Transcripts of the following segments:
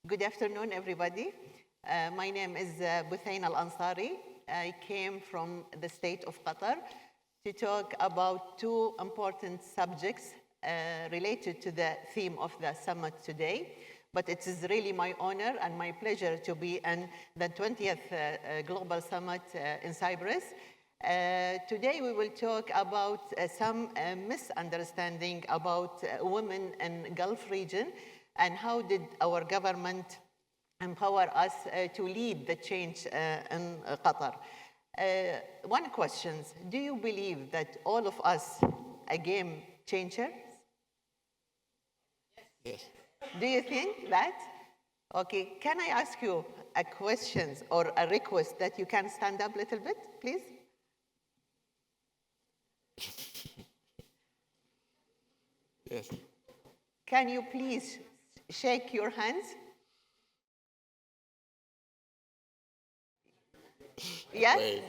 Good afternoon, everybody. My name is Bothaina Al-Ansari. I came from the state of Qatar to talk about two important subjects related to the theme of the summit today. But it is really my honor and my pleasure to be in the 20th Global Summit in Cyprus. Today we will talk about some misunderstanding about women in Gulf region and how did our government empower us to lead the change in Qatar. One question, do you believe that all of us are game changers? Yes. Do you think that? Okay, can I ask you a question or a request that you can stand up a little bit, please? Yes. Can you please shake your hands? Yes,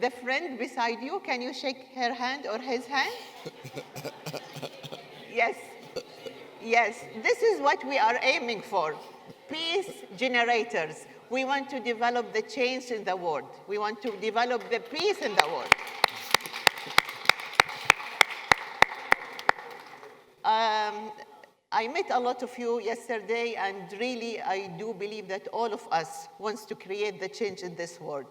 the friend beside you, can you shake her hand or his hand? Yes, yes, this is what we are aiming for. Peace generators. We want to develop the change in the world. We want to develop the peace in the world. I met a lot of you yesterday, and really I do believe that all of us wants to create the change in this world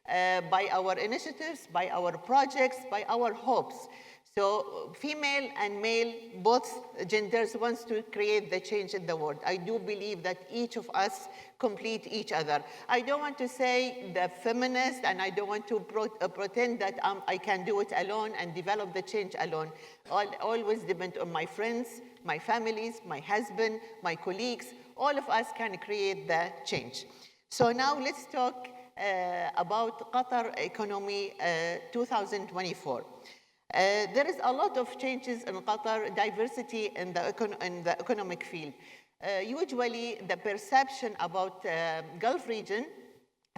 by our initiatives, by our projects, by our hopes. So female and male, both genders wants to create the change in the world. I do believe that each of us complete each other. I don't want to say the feminist, and I don't want to pretend that I can do it alone and develop the change alone. Always depend on my friends, my families, my husband, my colleagues. All of us can create the change. So now let's talk about Qatar economy 2024. There is a lot of changes in Qatar, diversity in the economic field. Usually, the perception about Gulf region,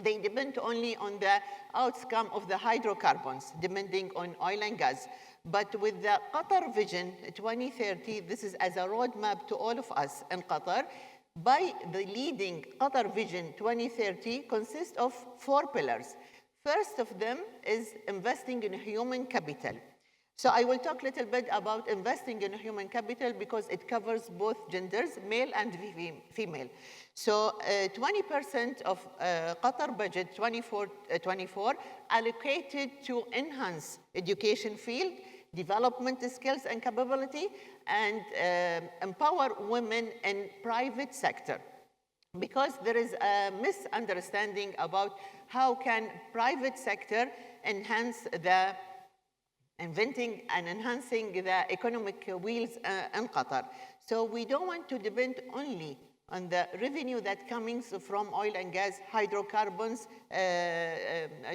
they depend only on the outcome of the hydrocarbons, depending on oil and gas. But with the Qatar Vision 2030, this is as a roadmap to all of us in Qatar. By the leading Qatar Vision 2030 consists of 4 pillars. First of them is investing in human capital. So I will talk a little bit about investing in human capital because it covers both genders, male and female. So 20% of Qatar budget 24 allocated to enhance education field, development skills and capability, and empower women in private sector. Because there is a misunderstanding about how can private sector enhance the inventing and enhancing the economic wheels in Qatar. So we don't want to depend only on the revenue that comes from oil and gas, hydrocarbons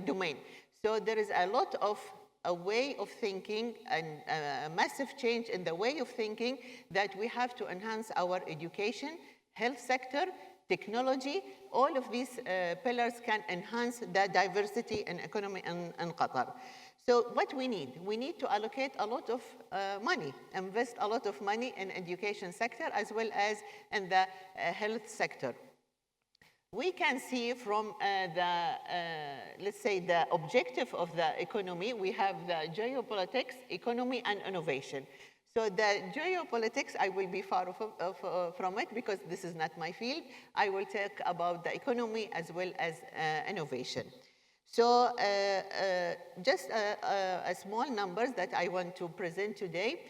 domain. So there is a lot of a way of thinking and a massive change in the way of thinking that we have to enhance our education, health sector, technology. All of these pillars can enhance the diversity and economy in Qatar. So what we need to allocate a lot of money, invest a lot of money in education sector as well as in the health sector. We can see from let's say, the objective of the economy, we have the geopolitics, economy, and innovation. So the geopolitics, I will be far from it because this is not my field. I will talk about the economy as well as innovation. So just a small numbers that I want to present today.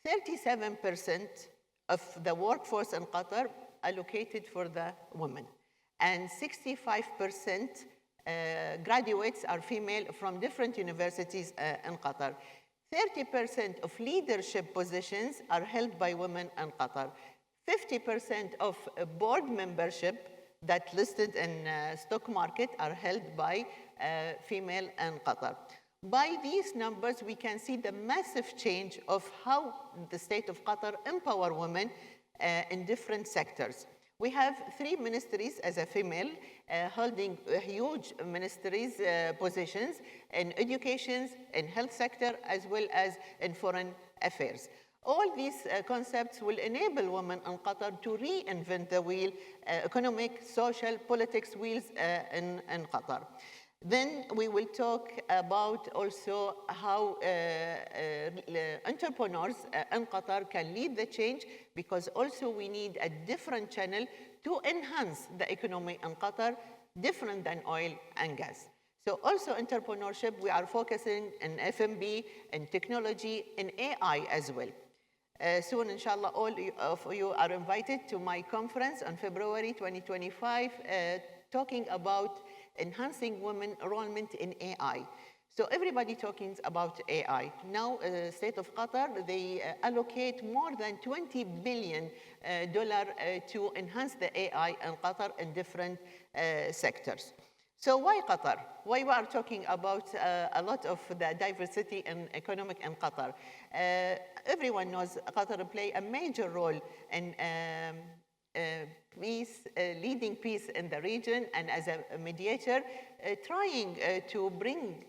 37% of the workforce in Qatar allocated for the women. And 65% graduates are female from different universities in Qatar. 30% of leadership positions are held by women in Qatar. 50% of board membership that listed in stock market are held by female in Qatar. By these numbers, we can see the massive change of how the state of Qatar empower women in different sectors. We have 3 ministries as a female holding huge ministries positions in education, in health sector, as well as in foreign affairs. All these concepts will enable women in Qatar to reinvent the wheel, economic, social, politics wheels in Qatar. Then we will talk about also how entrepreneurs in Qatar can lead the change, because also we need a different channel to enhance the economy in Qatar, different than oil and gas. So also entrepreneurship, we are focusing on F&B, in technology, in AI as well. Soon, inshallah, all of you are invited to my conference on February 2025, talking about enhancing women enrollment in AI. So everybody talking about AI. Now, state of Qatar, they allocate more than $20 billion to enhance the AI in Qatar in different sectors. So why Qatar? Why we are talking about a lot of the diversity and economic in Qatar? Everyone knows Qatar play a major role in peace, leading peace in the region, and as a mediator, trying to bring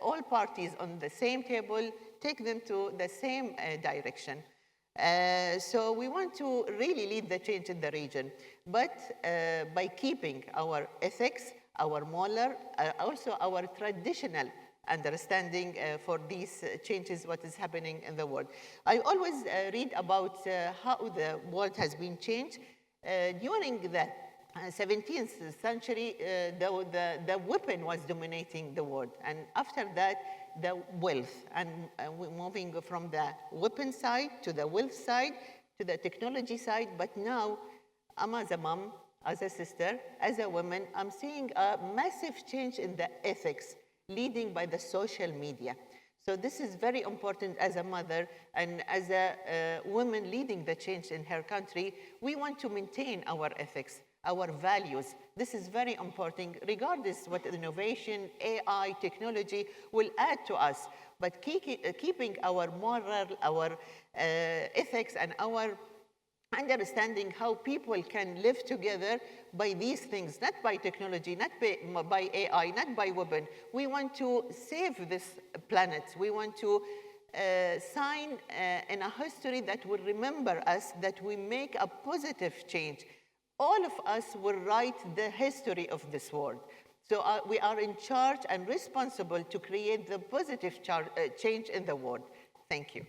all parties on the same table, take them to the same direction. So we want to really lead the change in the region, but by keeping our ethics, our moral, also our traditional understanding for these changes, what is happening in the world. I always read about how the world has been changed. During the 17th century, the weapon was dominating the world. And after that, the wealth. And we're moving from the weapon side to the wealth side to the technology side. But now, I'm as a mom, as a sister, as a woman, I'm seeing a massive change in the ethics leading by the social media. So this is very important as a mother and as a woman leading the change in her country. We want to maintain our ethics, our values. This is very important, regardless what innovation, AI, technology will add to us. But keeping our moral, our ethics, and our understanding how people can live together by these things, not by technology, not by AI, not by weapon. We want to save this planet. We want to sign in a history that will remember us, that we make a positive change. All of us will write the history of this world. So we are in charge and responsible to create the positive change in the world. Thank you.